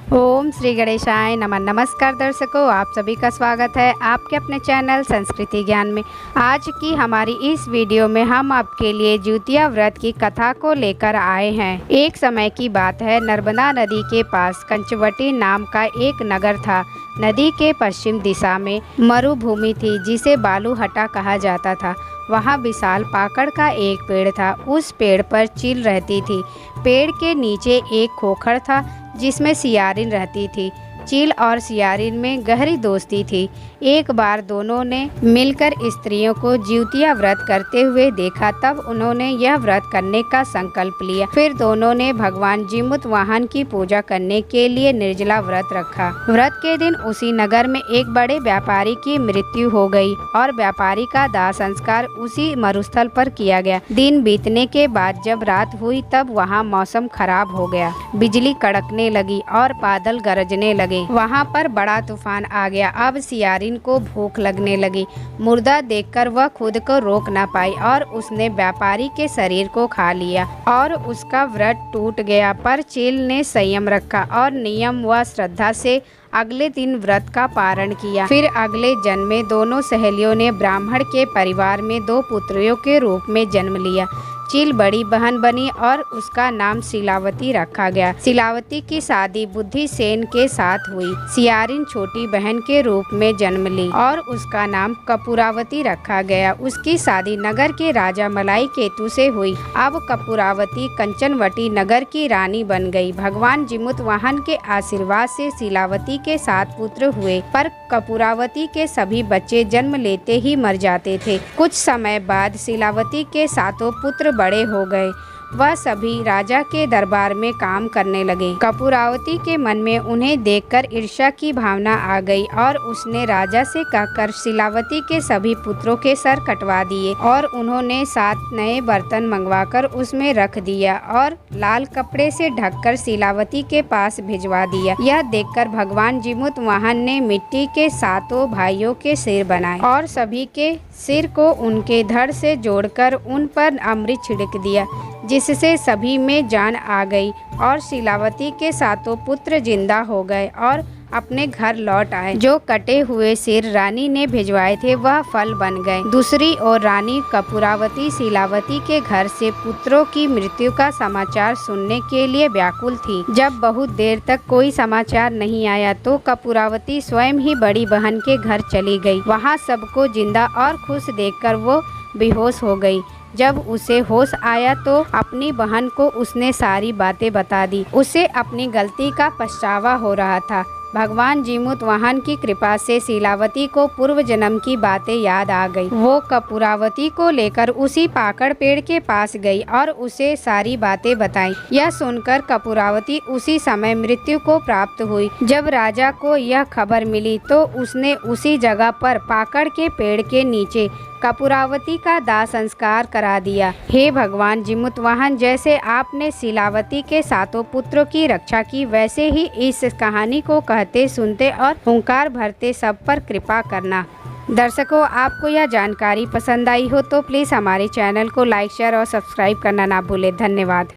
ओम श्री गणेशाय नमः। नमस्कार दर्शकों, आप सभी का स्वागत है आपके अपने चैनल संस्कृति ज्ञान में। आज की हमारी इस वीडियो में हम आपके लिए ज्यूतिया व्रत की कथा को लेकर आए हैं। एक समय की बात है, नर्मदा नदी के पास कंचवटी नाम का एक नगर था। नदी के पश्चिम दिशा में मरुभूमि थी जिसे बालूहटा कहा जाता था। वहाँ विशाल पाकड़ का एक पेड़ था। उस पेड़ पर चील रहती थी। पेड़ के नीचे एक खोखर था जिसमें सियारिन रहती थी। चील और सियारिन में गहरी दोस्ती थी। एक बार दोनों ने मिलकर स्त्रियों को ज्यूतिया व्रत करते हुए देखा। तब उन्होंने यह व्रत करने का संकल्प लिया। फिर दोनों ने भगवान जीमूत वाहन की पूजा करने के लिए निर्जला व्रत रखा। व्रत के दिन उसी नगर में एक बड़े व्यापारी की मृत्यु हो गई और व्यापारी का दाह संस्कार उसी मरुस्थल पर किया गया। दिन बीतने के बाद जब रात हुई तब वहाँ मौसम खराब हो गया। बिजली कड़कने लगी और बादल गरजने लगे। वहाँ पर बड़ा तूफान आ गया। अब सियारिन को भूख लगने लगी। मुर्दा देखकर वह खुद को रोक ना पाई और उसने व्यापारी के शरीर को खा लिया और उसका व्रत टूट गया। पर चील ने संयम रखा और नियम व श्रद्धा से अगले दिन व्रत का पारण किया। फिर अगले जन्म में दोनों सहेलियों ने ब्राह्मण के परिवार में 2 पुत्रियों के रूप में जन्म लिया। चील बड़ी बहन बनी और उसका नाम शिलावती रखा गया। शिलावती की शादी बुद्धिसेन के साथ हुई। सियारिन छोटी बहन के रूप में जन्म ली और उसका नाम कपूरावती रखा गया। उसकी शादी नगर के राजा मलाई केतु से हुई। अब कपूरावती कंचनवटी नगर की रानी बन गई। भगवान जीमूत वाहन के आशीर्वाद से शिलावती के 7 पुत्र हुए, पर कपूरावती के सभी बच्चे जन्म लेते ही मर जाते थे। कुछ समय बाद शिलावती के 7 पुत्र बड़े हो गए। वह सभी राजा के दरबार में काम करने लगे। कपूरावती के मन में उन्हें देखकर ईर्ष्या की भावना आ गई और उसने राजा से कहकर शिलावती के सभी पुत्रों के सर कटवा दिए और उन्होंने 7 नए बर्तन मंगवाकर उसमें रख दिया और लाल कपड़े से ढककर शिलावती के पास भिजवा दिया। यह देखकर भगवान जीमूत वाहन ने मिट्टी के 7 भाइयों के सिर बनाए और सभी के सिर को उनके धड़ से जोड़कर उन पर अमृत छिड़क दिया, जिससे सभी में जान आ गई और शिलावती के 7 पुत्र जिंदा हो गए और अपने घर लौट आए। जो कटे हुए सिर रानी ने भिजवाए थे वह फल बन गए। दूसरी ओर रानी कपूरावती शिलावती के घर से पुत्रों की मृत्यु का समाचार सुनने के लिए व्याकुल थी। जब बहुत देर तक कोई समाचार नहीं आया तो कपूरावती स्वयं ही बड़ी बहन के घर चली गई। वहाँ सबको जिंदा और खुश देखकर वो बेहोश हो गई। जब उसे होश आया तो अपनी बहन को उसने सारी बातें बता दी। उसे अपनी गलती का पछतावा हो रहा था। भगवान जीमूत वाहन की कृपा से शिलावती को पूर्व जन्म की बातें याद आ गई। वो कपूरावती को लेकर उसी पाकड़ पेड़ के पास गई और उसे सारी बातें बताई। यह सुनकर कपूरावती उसी समय मृत्यु को प्राप्त हुई। जब राजा को यह खबर मिली तो उसने उसी जगह पर पाकड़ के पेड़ के नीचे कपूरावती का दाह संस्कार करा दिया। हे भगवान जीमूत वाहन, जैसे आपने शिलावती के 7 पुत्रों की रक्षा की, वैसे ही इस कहानी को कहते सुनते और हुंकार भरते सब पर कृपा करना। दर्शकों, आपको यह जानकारी पसंद आई हो तो प्लीज़ हमारे चैनल को लाइक, शेयर और सब्सक्राइब करना ना भूलें। धन्यवाद।